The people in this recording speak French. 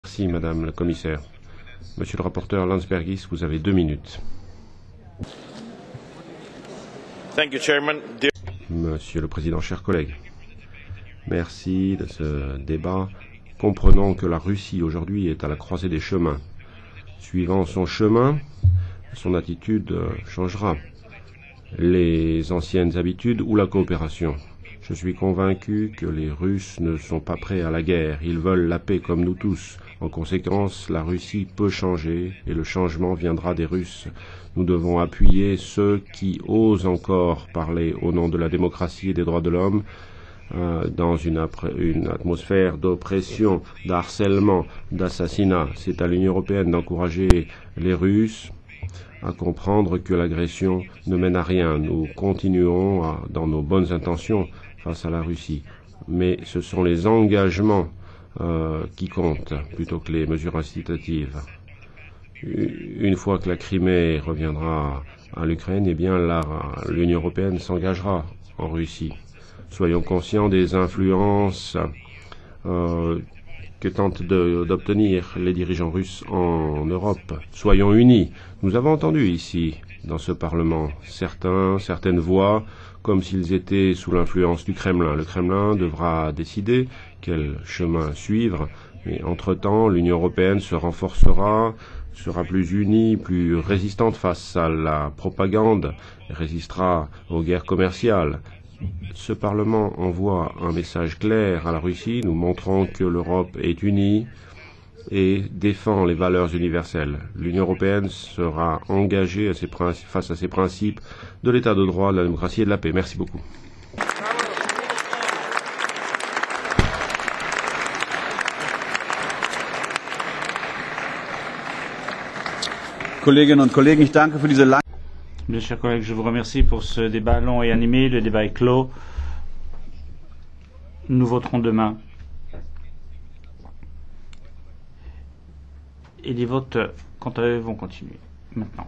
Merci, Madame la Commissaire. Monsieur le rapporteur Landsbergis, vous avez 2 minutes. Thank you, Chairman. Monsieur le Président, chers collègues, merci de ce débat. Comprenons que la Russie aujourd'hui est à la croisée des chemins. Suivant son chemin, son attitude changera. Les anciennes habitudes ou la coopération. Je suis convaincu que les Russes ne sont pas prêts à la guerre. Ils veulent la paix comme nous tous. En conséquence, la Russie peut changer et le changement viendra des Russes. Nous devons appuyer ceux qui osent encore parler au nom de la démocratie et des droits de l'homme dans une atmosphère d'oppression, d'harcèlement, d'assassinat. C'est à l'Union européenne d'encourager les Russes à comprendre que l'agression ne mène à rien. Nous continuons dans nos bonnes intentions face à la Russie. Mais ce sont les engagements qui comptent plutôt que les mesures incitatives. Une fois que la Crimée reviendra à l'Ukraine, eh bien l'Union européenne s'engagera en Russie. Soyons conscients des influences que tentent d'obtenir les dirigeants russes en Europe. Soyons unis. Nous avons entendu ici, dans ce Parlement, certaines voix, comme s'ils étaient sous l'influence du Kremlin. Le Kremlin devra décider quel chemin suivre, mais entre-temps, l'Union européenne se renforcera, sera plus unie, plus résistante face à la propagande, résistera aux guerres commerciales. Ce Parlement envoie un message clair à la Russie. Nous montrons que l'Europe est unie et défend les valeurs universelles. L'Union européenne sera engagée face à ces principes de l'état de droit, de la démocratie et de la paix. Merci beaucoup. Kolleginnen und Kollegen, ich danke für diese lange. Mes chers collègues, je vous remercie pour ce débat long et animé. Le débat est clos. Nous voterons demain. Et les votes, quant à eux, vont continuer maintenant.